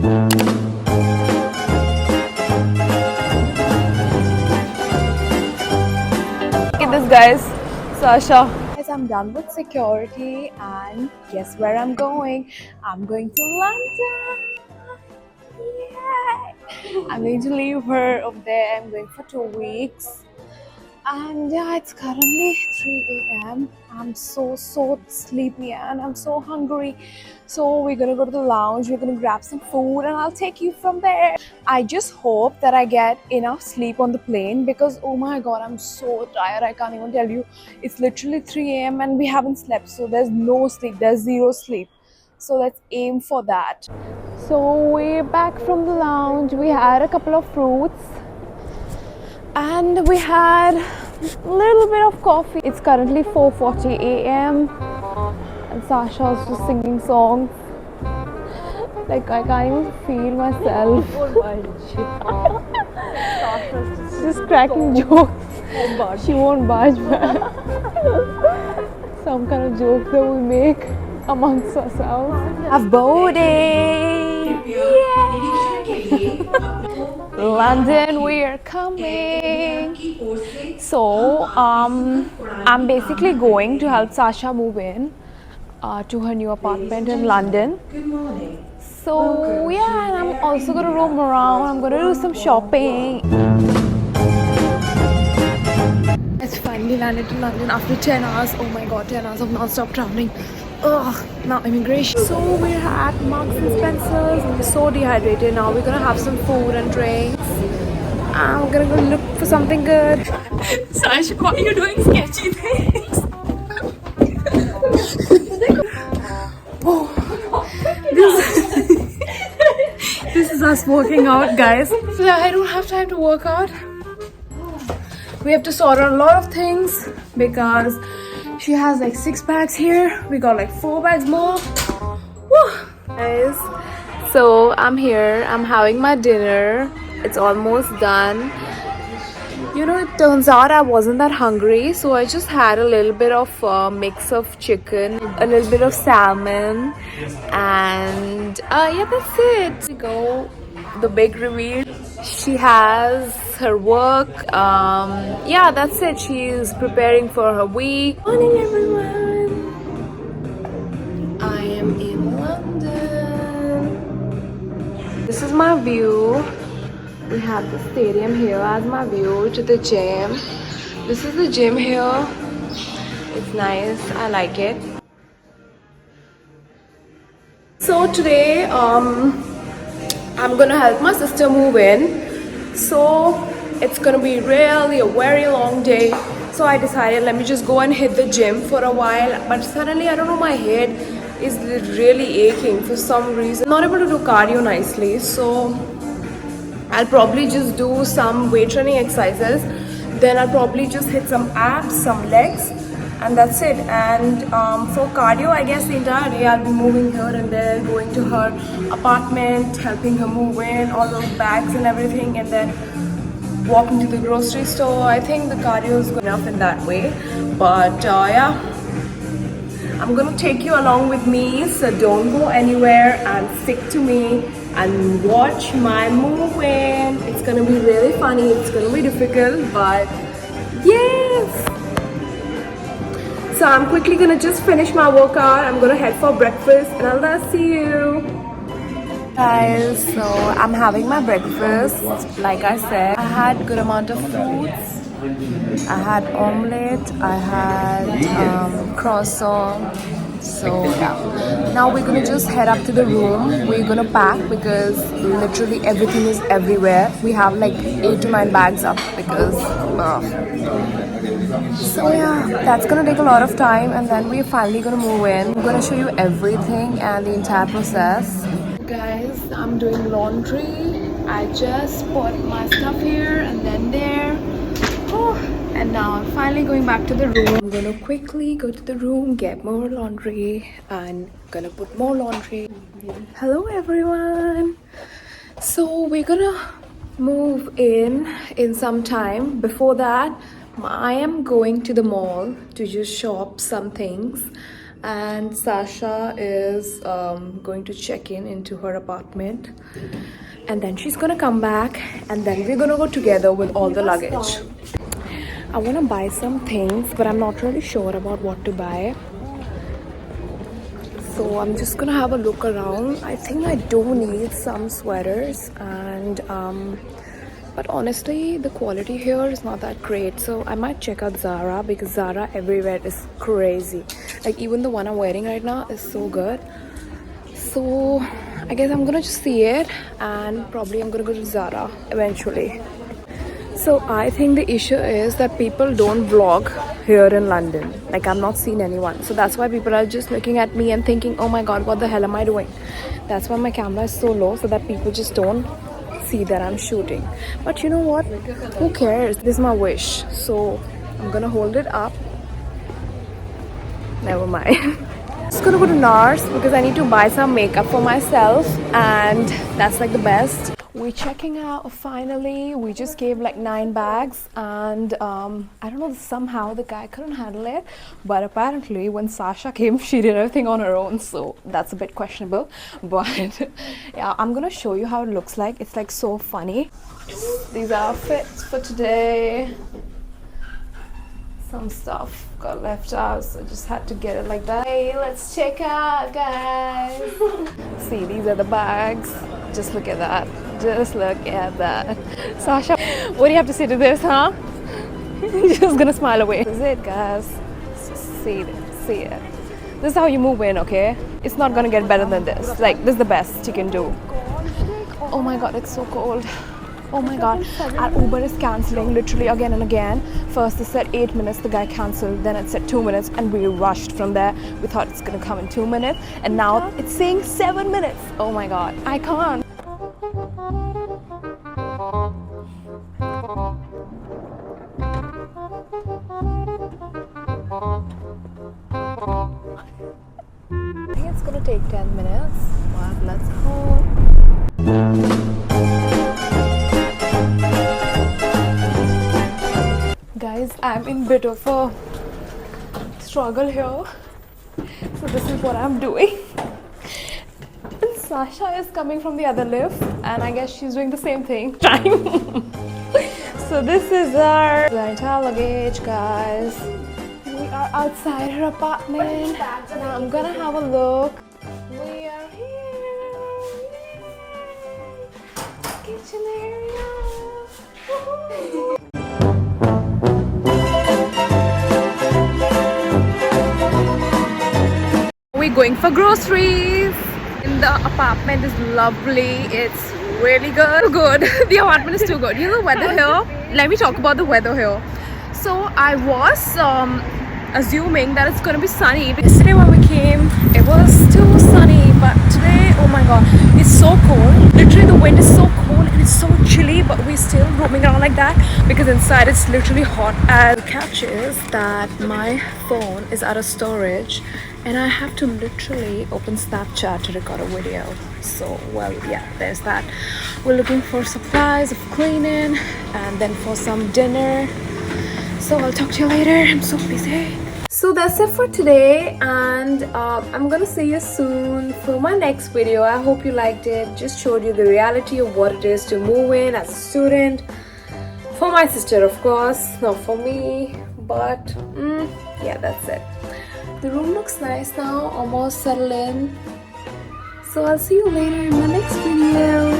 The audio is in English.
Look at this, guys. Sasha. Guys, I'm done with security and guess where I'm going? I'm going to London. Yay! I'm going to leave her over there. I'm going for 2 weeks. And yeah, it's currently 3 a.m. I'm so sleepy and I'm so hungry. So we're gonna go to the lounge, we're gonna grab some food and I'll take you from there. I just hope that I get enough sleep on the plane because oh my god, I'm so tired. I can't even tell you. It's literally 3 a.m. and we haven't slept. So there's no sleep, there's zero sleep. So let's aim for that. So we're back from the lounge. We had a couple of fruits. And we had a little bit of coffee. It's currently 4:40 a.m. and Sasha's just singing songs. Like I can't even feel myself. She's just cracking jokes. She won't budge, man. Some kind of jokes that we make amongst ourselves. I've boarding! Yay! London, we're coming. So I'm basically going to help Sasha move in to her new apartment in London. So yeah, and I'm also gonna roam around. I'm gonna do some shopping. It's finally landed in London after 10 hours. Oh my god, 10 hours of non-stop traveling. Ugh, now immigration. So we're at Marks and Spencer's and we're so dehydrated now. We're gonna have some food and drinks. I'm gonna go look for something good. Sash, why are you doing sketchy things? Oh, this is us working out, guys. So I don't have time to work out. We have to sort out a lot of things because she has like 6 bags here. We got like 4 bags more. Woo! Guys, so I'm here. I'm having my dinner. It's almost done. You know, it turns out I wasn't that hungry, so I just had a little bit of a mix of chicken, a little bit of salmon, and yeah, that's it. We go. The big reveal. She has her work. Yeah, that's it. She's preparing for her week. Morning, everyone. I am in London. This is my view. We have the stadium here as my view to the gym. This is the gym here. It's nice. I like it. So today, I'm gonna help my sister move in. So it's gonna be really a very long day. So I decided let me just go and hit the gym for a while. But suddenly I don't know, my head is really aching for some reason. I'm not able to do cardio nicely. So I'll probably just do some weight training exercises. Then I'll probably just hit some abs, some legs, and that's it. And for cardio, I guess the entire day I'll be moving here and there, going to her apartment, helping her move in, all those bags and everything, and then walking to the grocery store. I think the cardio is good enough in that way. But yeah, I'm gonna take you along with me, so don't go anywhere and stick to me and watch my move in. It's gonna be really funny, it's gonna be difficult, but yes! So I'm quickly gonna just finish my workout. I'm gonna head for breakfast and I'll see you. Guys, so I'm having my breakfast. Like I said, I had a good amount of fruits. I had omelette, I had croissant. So yeah, now we're gonna just head up to the room. We're gonna pack because literally everything is everywhere. We have like 8 to 9 bags up because so yeah, that's gonna take a lot of time and then we're finally gonna move in. I'm gonna show you everything and the entire process. Guys, I'm doing laundry. I just put my stuff here and then there. Oh, and now I'm finally going back to the room. I'm gonna quickly go to the room, get more laundry, and gonna put more laundry. Hello everyone. So we're gonna move in some time. Before that, I am going to the mall to just shop some things. and Sasha is going to check in into her apartment, and then she's gonna come back, and then we're gonna go together with all the luggage. I want to buy some things, but I'm not really sure about what to buy. So I'm just gonna have a look around. I think I do need some sweaters, and but honestly the quality here is not that great, so I might check out Zara, because Zara everywhere is crazy. Like even the one I'm wearing right now is so good. So I guess I'm gonna just see it, and probably I'm gonna go to Zara eventually. So I think the issue is that people don't vlog here in London. Like I'm not seeing anyone. So that's why people are just looking at me and thinking, oh my god, what the hell am I doing? That's why my camera is so low, so that people just don't see that I'm shooting. But you know what? Who cares? This is my wish. So I'm gonna hold it up. Never mind. Just gonna go to NARS because I need to buy some makeup for myself, and that's like the best. We're checking out finally. We just gave like 9 bags, and I don't know, somehow the guy couldn't handle it, but apparently when Sasha came she did everything on her own, so that's a bit questionable. But yeah, I'm gonna show you how it looks like. It's like so funny. These are outfits for today. Some stuff got left out, so I just had to get it like that. Hey, let's check out, guys. See, these are the bags. Just look at that. Just look at that. Sasha, what do you have to say to this, huh? You're just gonna smile away. This is it, guys. See it. See it. This is how you move in, okay? It's not gonna get better than this. Like, this is the best you can do. Oh my god, it's so cold. Oh my god, our Uber is cancelling literally again and again. First it said 8 minutes, the guy cancelled, then it said 2 minutes, and we rushed from there. We thought it's gonna come in 2 minutes, and now it's saying 7 minutes. Oh my god, I can't. I think it's gonna take 10 minutes, but let's hope. Guys, I'm in a bit of a struggle here, so this is what I'm doing. And Sasha is coming from the other lift, and I guess she's doing the same thing. So this is our entire luggage, guys. We are outside her apartment. Now I'm gonna have a look. We are here. Kitchen area. Woohoo. We're going for groceries. And the apartment is lovely. It's really good. Good. The apartment is too good. You know the weather here? Let me talk about the weather here. So I was assuming that it's gonna be sunny. Yesterday when we came, it was too sunny, but today, oh my god, it's so cold. Literally the wind is so cold and it's so chilly, but we're still roaming around like that because inside it's literally hot. And the catch is that my phone is out of storage, and I have to literally open Snapchat to record a video. So, well, yeah, there's that. We're looking for supplies of cleaning and then for some dinner. So I'll talk to you later. I'm so busy. So that's it for today, and I'm gonna see you soon for my next video. I hope you liked it. Just showed you the reality of what it is to move in as a student. For my sister, of course, not for me. But yeah, that's it. The room looks nice now, almost settled in. So I'll see you later in my next video.